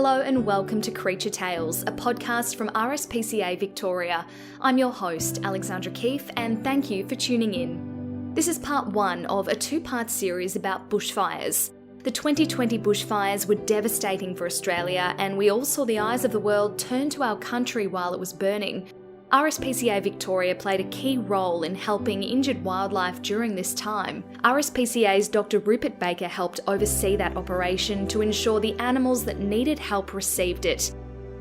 Hello and welcome to Creature Tales, a podcast from RSPCA Victoria. I'm your host, Alexandra Keefe, and thank you for tuning in. This is part one of a two-part series about bushfires. The 2020 bushfires were devastating for Australia, and we all saw the eyes of the world turn to our country while it was burning. RSPCA Victoria played a key role in helping injured wildlife during this time. RSPCA's Dr. Rupert Baker helped oversee that operation to ensure the animals that needed help received it.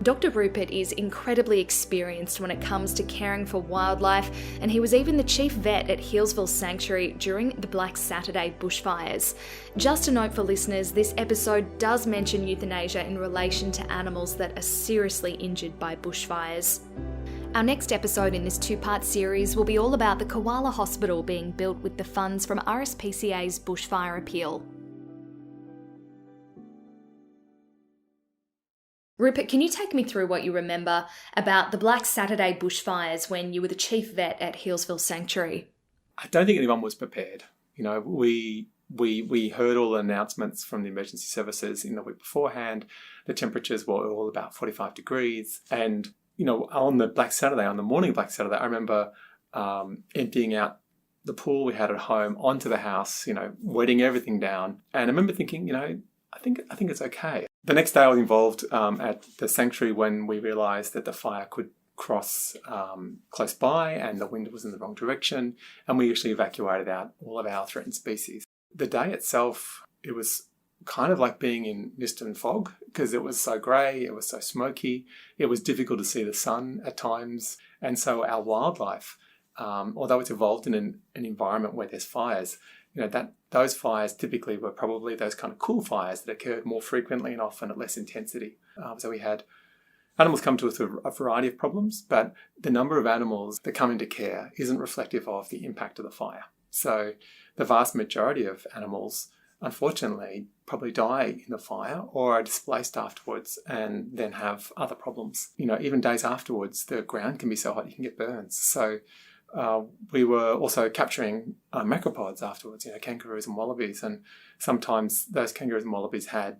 Dr. Rupert is incredibly experienced when it comes to caring for wildlife, and he was even the chief vet at Healesville Sanctuary during the Black Saturday bushfires. Just a note for listeners, this episode does mention euthanasia in relation to animals that are seriously injured by bushfires. Our next episode in this two-part series will be all about the Koala Hospital being built with the funds from RSPCA's bushfire appeal. Rupert, can you take me through what you remember about the Black Saturday bushfires when you were the chief vet at Healesville Sanctuary? I don't think anyone was prepared. You know, we heard all the announcements from the emergency services in the week beforehand. The temperatures were all about 45 degrees. And, you know, on the morning of Black Saturday, I remember emptying out the pool we had at home onto the house, you know, wetting everything down. And I remember thinking, you know, I think it's okay. The next day I was involved at the sanctuary when we realised that the fire could cross close by and the wind was in the wrong direction, and we actually evacuated out all of our threatened species. The day itself, it was kind of like being in mist and fog because it was so grey, it was so smoky, it was difficult to see the sun at times, and so our wildlife, although it's evolved in an environment where there's fires, you know, those fires typically were probably those kind of cool fires that occurred more frequently and often at less intensity. So we had animals come to us with a variety of problems, but the number of animals that come into care isn't reflective of the impact of the fire. So the vast majority of animals, unfortunately, probably die in the fire or are displaced afterwards and then have other problems. You know, even days afterwards, the ground can be so hot you can get burns. So we were also capturing macropods afterwards, you know, kangaroos and wallabies, and sometimes those kangaroos and wallabies had,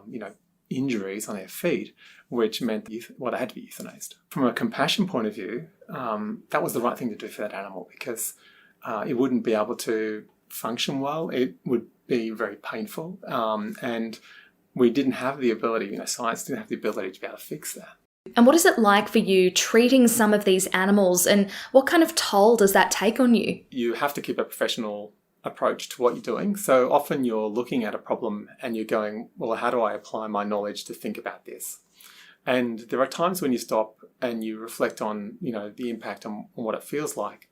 you know, injuries on their feet, which meant they had to be euthanized. From a compassion point of view, that was the right thing to do for that animal because it wouldn't be able to function well. It would be very painful, and we didn't have the ability, you know, science didn't have the ability to be able to fix that. And what is it like for you treating some of these animals, and what kind of toll does that take on you? You have to keep a professional approach to what you're doing. So often you're looking at a problem and you're going, well, how do I apply my knowledge to think about this? And there are times when you stop and you reflect on, you know, the impact on what it feels like.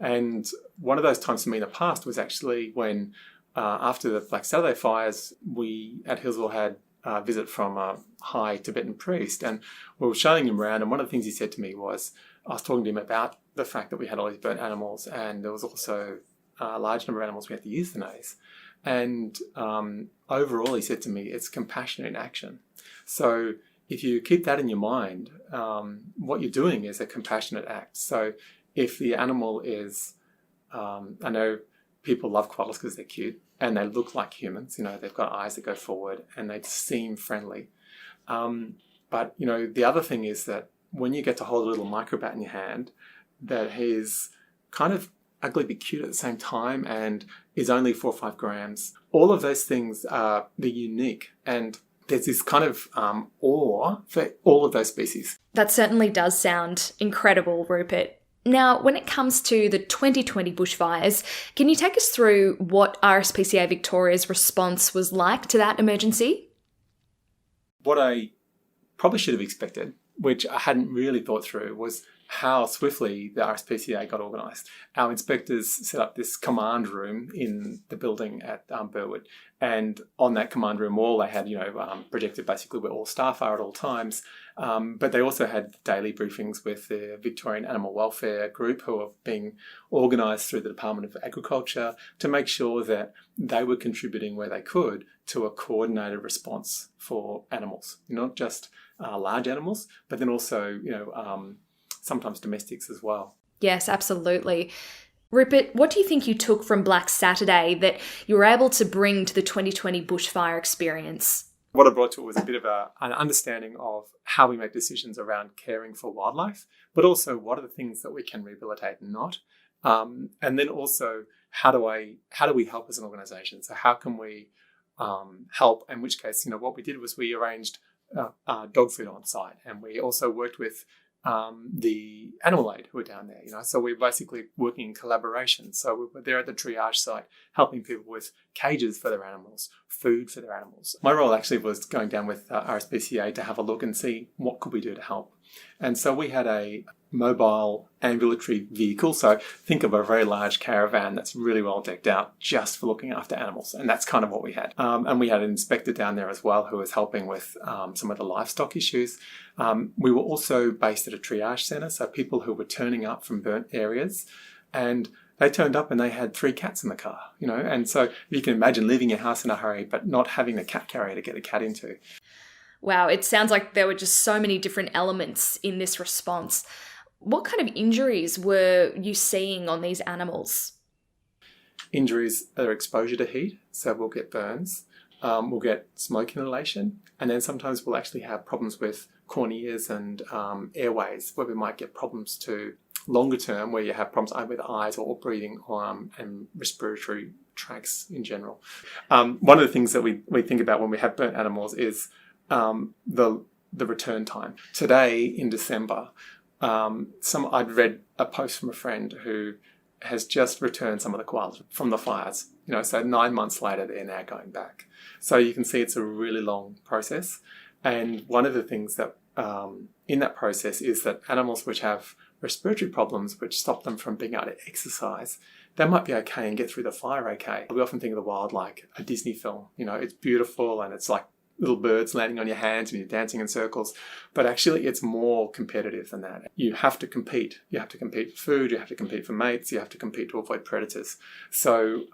And one of those times for me in the past was actually when after the Black Saturday fires, we at Healesville had a visit from a high Tibetan priest, and we were showing him around, and one of the things he said to me was, I was talking to him about the fact that we had all these burnt animals and there was also a large number of animals we had to euthanize. And overall, he said to me, it's compassion in action. So if you keep that in your mind, what you're doing is a compassionate act. So if the animal is, I know people love koalas because they're cute and they look like humans, you know, they've got eyes that go forward and they seem friendly. But, you know, the other thing is that when you get to hold a little microbat in your hand that is kind of ugly but cute at the same time and is only 4 or 5 grams, all of those things they're unique, and there's this kind of awe for all of those species. That certainly does sound incredible, Rupert. Now, when it comes to the 2020 bushfires, can you take us through what RSPCA Victoria's response was like to that emergency? What I probably should have expected, which I hadn't really thought through, was how swiftly the RSPCA got organised. Our inspectors set up this command room in the building at Burwood, and on that command room wall they had, you know, projected basically where all staff are at all times, but they also had daily briefings with the Victorian Animal Welfare Group, who are being organised through the Department of Agriculture to make sure that they were contributing where they could to a coordinated response for animals, not just large animals, but then also, you know, sometimes domestics as well. Yes, absolutely. Rupert, what do you think you took from Black Saturday that you were able to bring to the 2020 bushfire experience? What I brought to it was a bit of an understanding of how we make decisions around caring for wildlife, but also what are the things that we can rehabilitate and not. And then also, how do we help as an organisation? So how can we help? In which case, what we did was we arranged dog food on site, and we also worked with the animal aid who were down there, So we're basically working in collaboration. So we were there at the triage site, helping people with cages for their animals, food for their animals. My role actually was going down with RSPCA to have a look and see what could we do to help. And so we had a mobile ambulatory vehicle. So think of a very large caravan that's really well decked out just for looking after animals. And that's kind of what we had. And we had an inspector down there as well who was helping with some of the livestock issues. We were also based at a triage centre, so people who were turning up from burnt areas, and they turned up and they had 3 cats in the car, And so you can imagine leaving your house in a hurry, but not having a cat carrier to get the cat into. Wow, it sounds like there were just so many different elements in this response. What kind of injuries were you seeing on these animals? Injuries are exposure to heat, so we'll get burns, we'll get smoke inhalation, and then sometimes we'll actually have problems with corneas and airways, where we might get problems to longer term, where you have problems either with eyes or breathing and respiratory tracts in general. One of the things that we think about when we have burnt animals is the return time. Today in December, I'd read a post from a friend who has just returned some of the koalas from the fires. So 9 months later, they're now going back. So you can see it's a really long process. And one of the things that in that process is that animals which have respiratory problems, which stop them from being able to exercise, they might be okay and get through the fire okay. We often think of the wild like a Disney film. It's beautiful and it's like little birds landing on your hands and you're dancing in circles. But actually, it's more competitive than that. You have to compete. You have to compete for food. You have to compete for mates. You have to compete to avoid predators. So,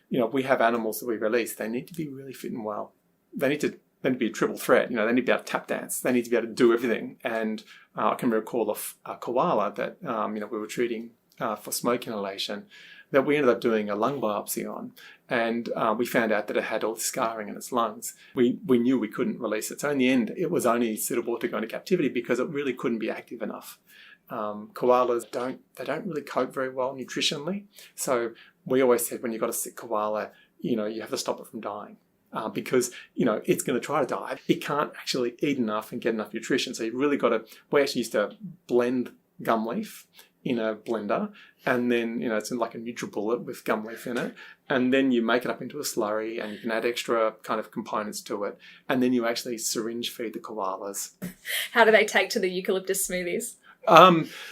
we have animals that we release. They need to be really fit and well. They need to be a triple threat. They need to be able to tap dance. They need to be able to do everything. And I can recall a koala that, we were treating for smoke inhalation, that we ended up doing a lung biopsy on, and we found out that it had all scarring in its lungs. We knew we couldn't release it. So in the end, it was only suitable to go into captivity because it really couldn't be active enough. Koalas don't really cope very well nutritionally. So we always said when you've got a sick koala, you have to stop it from dying. Because, it's going to try to die. It can't actually eat enough and get enough nutrition. So you've really got to, we actually used to blend gum leaf in a blender, and then it's like a NutriBullet with gum leaf in it, and then you make it up into a slurry, and you can add extra kind of components to it, and then you actually syringe feed the koalas. How do they take to the eucalyptus smoothies?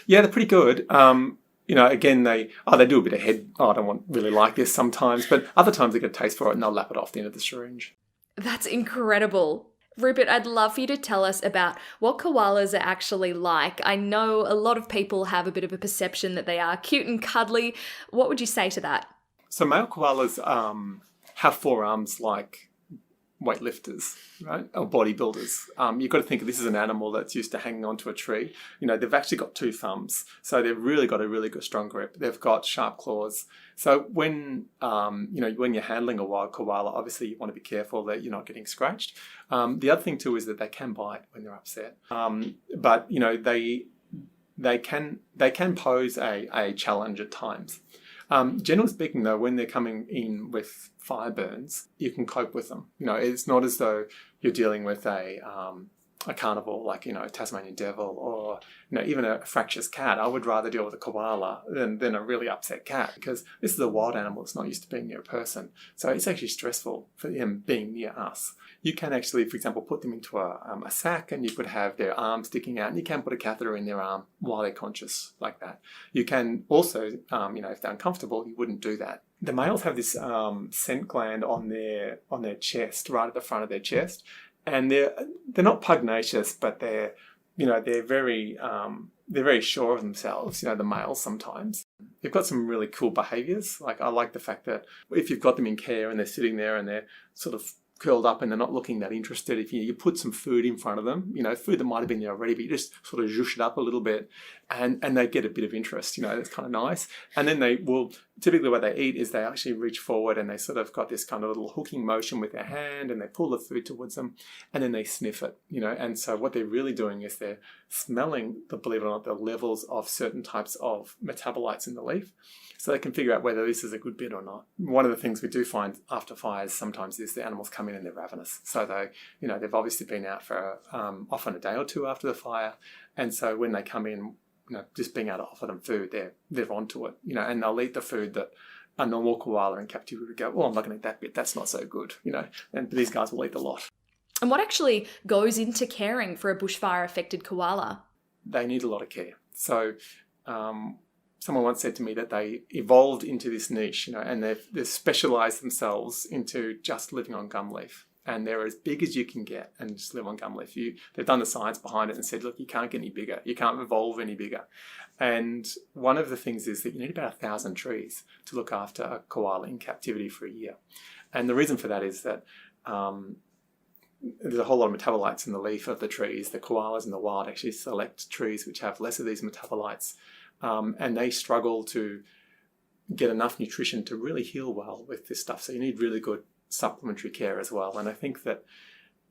Yeah, they're pretty good. Again, they do a bit of head. I don't really like this sometimes, but other times they get a taste for it and they'll lap it off the end of the syringe. That's incredible. Rupert, I'd love for you to tell us about what koalas are actually like. I know a lot of people have a bit of a perception that they are cute and cuddly. What would you say to that? So male koalas have 4 arms like weightlifters, right? Or bodybuilders. You've got to think of this as an animal that's used to hanging onto a tree. They've actually got 2 thumbs. So they've really got a really good strong grip. They've got sharp claws. So when you're handling a wild koala, obviously you want to be careful that you're not getting scratched. The other thing too is that they can bite when they're upset. But they can pose a challenge at times. Generally speaking, though, when they're coming in with fire burns, you can cope with them. It's not as though you're dealing with a carnivore like, a Tasmanian devil or, even a fractious cat. I would rather deal with a koala than a really upset cat, because this is a wild animal that's not used to being near a person. So it's actually stressful for him being near us. You can actually, for example, put them into a sack, and you could have their arm sticking out, and you can put a catheter in their arm while they're conscious like that. You can also, if they're uncomfortable, you wouldn't do that. The males have this scent gland on their chest, right at the front of their chest, and they're not pugnacious, but they're very sure of themselves. The males sometimes. They've got some really cool behaviours. Like I like the fact that if you've got them in care and they're sitting there and they're sort of curled up and they're not looking that interested, if you put some food in front of them, food that might have been there already, but you just sort of zhoosh it up a little bit and they get a bit of interest, that's kind of nice. And then they will, typically what they eat is they actually reach forward and they sort of got this kind of little hooking motion with their hand and they pull the food towards them and then they sniff it, And so what they're really doing is they're smelling, believe it or not, the levels of certain types of metabolites in the leaf, so they can figure out whether this is a good bit or not. One of the things we do find after fires sometimes is the animals come in and they're ravenous. So they've obviously been out for often a day or two after the fire. And so when they come in, just being able to offer them food, they're onto it, and they'll eat the food that a normal koala in captivity would go, well, I'm not going to eat that bit. That's not so good, and these guys will eat the lot. And what actually goes into caring for a bushfire affected koala? They need a lot of care. So, someone once said to me that they evolved into this niche, and they've specialised themselves into just living on gum leaf. And they're as big as you can get and just live on gum leaf. They've done the science behind it and said, look, you can't get any bigger. You can't evolve any bigger. And one of the things is that you need about 1,000 trees to look after a koala in captivity for a year. And the reason for that is that there's a whole lot of metabolites in the leaf of the trees. The koalas in the wild actually select trees which have less of these metabolites. And they struggle to get enough nutrition to really heal well with this stuff. So you need really good supplementary care as well. And I think that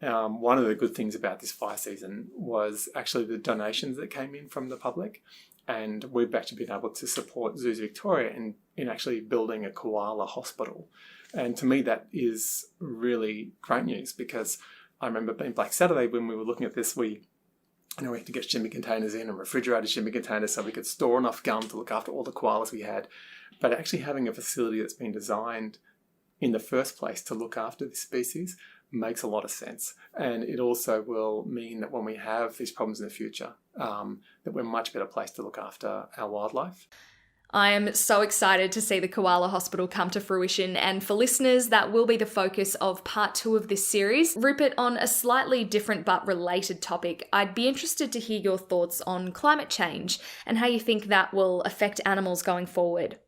one of the good things about this fire season was actually the donations that came in from the public. And we've actually been able to support Zoos Victoria in actually building a koala hospital. And to me, that is really great news, because I remember being Black Saturday when we were looking at this, we had to get shipping containers in and refrigerated shipping containers so we could store enough gum to look after all the koalas we had. But actually having a facility that's been designed in the first place to look after this species makes a lot of sense. And it also will mean that when we have these problems in the future, that we're a much better place to look after our wildlife. I am so excited to see the Koala Hospital come to fruition, and for listeners, that will be the focus of part 2 of this series. Rupert, on a slightly different but related topic, I'd be interested to hear your thoughts on climate change and how you think that will affect animals going forward.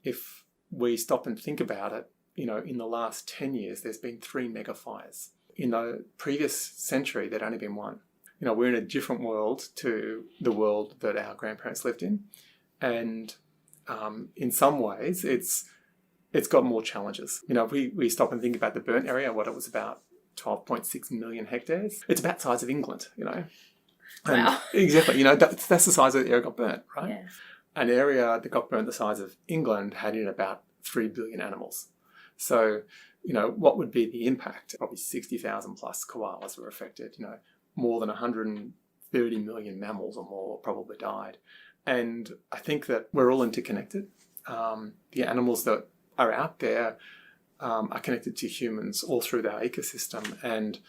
If we stop and think about it, in the last 10 years, there's been 3 mega fires. In the previous century, there'd only been 1. We're in a different world to the world that our grandparents lived in. And in some ways, it's got more challenges. If we stop and think about the burnt area, what it was about 12.6 million hectares. It's about the size of England, Wow. And exactly, that's the size of the area that got burnt, right? Yeah. An area that got burnt the size of England had in about 3 billion animals. So, what would be the impact? Probably 60,000 plus koalas were affected, more than 130 million mammals or more probably died. And I think that we're all interconnected. The animals that are out there are connected to humans all through our ecosystem. And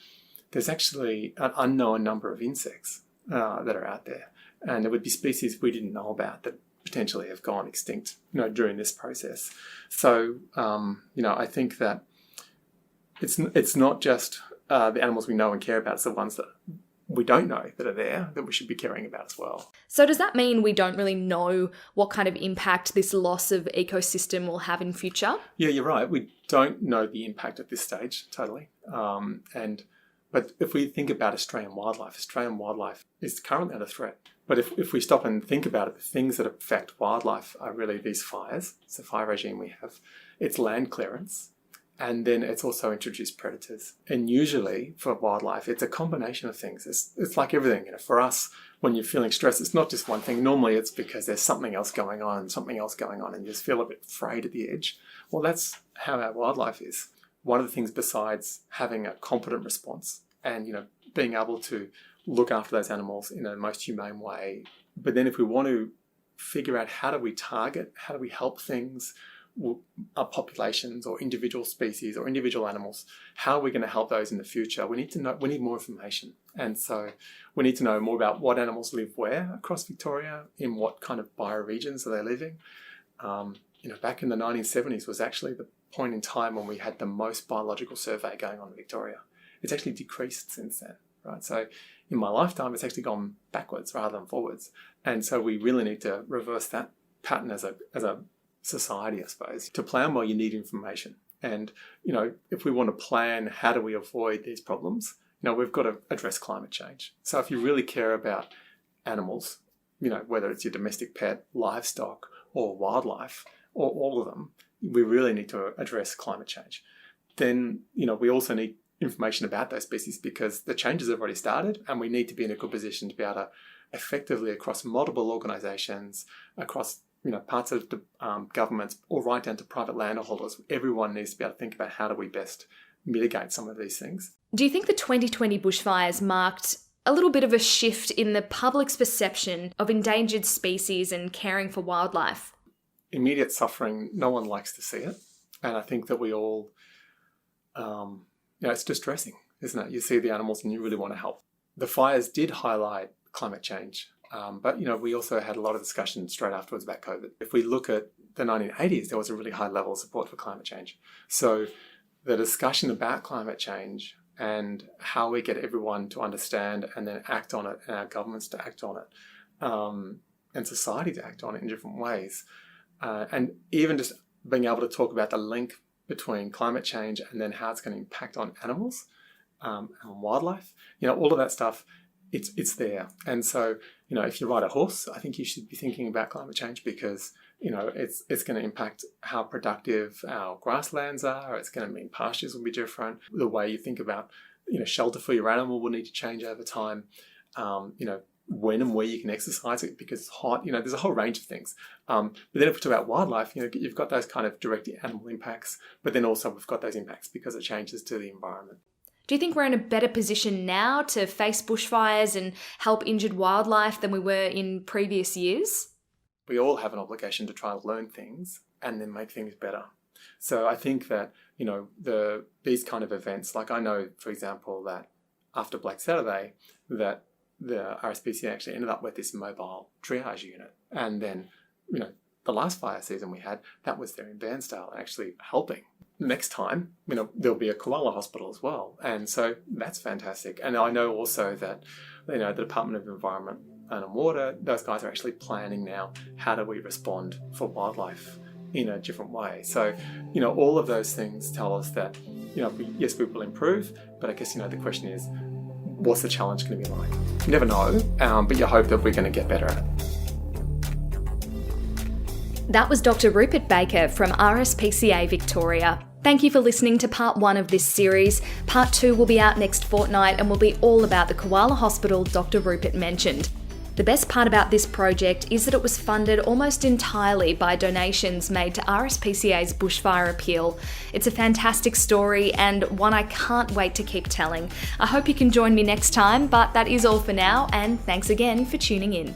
there's actually an unknown number of insects that are out there. And there would be species we didn't know about that potentially have gone extinct, during this process. So, I think that it's not just the animals we know and care about, it's the ones that we don't know that are there that we should be caring about as well. So does that mean we don't really know what kind of impact this loss of ecosystem will have in future? Yeah, you're right. We don't know the impact at this stage, totally. But if we think about Australian wildlife is currently under threat. But if we stop and think about it, the things that affect wildlife are really these fires. It's the fire regime we have. It's land clearance. And then it's also introduced predators. And usually for wildlife, it's a combination of things. It's like everything. For us, when you're feeling stressed, it's not just one thing. Normally it's because there's something else going on, and you just feel a bit frayed at the edge. Well, that's how our wildlife is. One of the things besides having a competent response and, being able to look after those animals in a most humane way. But then if we want to figure out how do we target, how do we help things, populations or individual species or individual animals, how are we going to help those in the future? We need more information. And so we need to know more about what animals live where across Victoria, in what kind of bioregions are they living. Back in the 1970s was actually the point in time when we had the most biological survey going on in Victoria. It's actually decreased since then, right? So in my lifetime, it's actually gone backwards rather than forwards. And so we really need to reverse that pattern as a society, I suppose. To plan well, you need information. And, if we want to plan how do we avoid these problems, we've got to address climate change. So if you really care about animals, whether it's your domestic pet, livestock, or wildlife, or all of them, we really need to address climate change. Then, we also need information about those species because the changes have already started, and we need to be in a good position to be able to effectively, across multiple organisations, across parts of the governments, or right down to private landholders, everyone needs to be able to think about how do we best mitigate some of these things. Do you think the 2020 bushfires marked a little bit of a shift in the public's perception of endangered species and caring for wildlife? Immediate suffering, no one likes to see it. And I think that we all, it's distressing, isn't it? You see the animals and you really want to help. The fires did highlight climate change. But we also had a lot of discussion straight afterwards about COVID. If we look at the 1980s, there was a really high level of support for climate change. So the discussion about climate change and how we get everyone to understand and then act on it, and our governments to act on it, and society to act on it in different ways. And even just being able to talk about the link between climate change and then how it's going to impact on animals and wildlife, all of that stuff, it's there. And so, if you ride a horse, I think you should be thinking about climate change because, it's going to impact how productive our grasslands are. It's going to mean pastures will be different. The way you think about, shelter for your animal will need to change over time. When and where you can exercise it because it's hot. There's a whole range of things. But then if we talk about wildlife, you've got those kind of direct animal impacts, but then also we've got those impacts because it changes to the environment. Do you think we're in a better position now to face bushfires and help injured wildlife than we were in previous years? We all have an obligation to try to learn things and then make things better. So I think that, these kind of events, like I know, for example, that after Black Saturday, that the RSPCA actually ended up with this mobile triage unit. And then, the last fire season we had, that was there in Bairnsdale, actually helping. Next time, there'll be a koala hospital as well. And so that's fantastic. And I know also that, the Department of Environment and Water, those guys are actually planning now, how do we respond for wildlife in a different way? So, all of those things tell us that, yes, we will improve, but I guess, the question is, what's the challenge going to be like? You never know, but you hope that we're going to get better at it. That was Dr. Rupert Baker from RSPCA Victoria. Thank you for listening to part 1 of this series. Part 2 will be out next fortnight and will be all about the koala hospital Dr. Rupert mentioned. The best part about this project is that it was funded almost entirely by donations made to RSPCA's bushfire appeal. It's a fantastic story and one I can't wait to keep telling. I hope you can join me next time, but that is all for now, and thanks again for tuning in.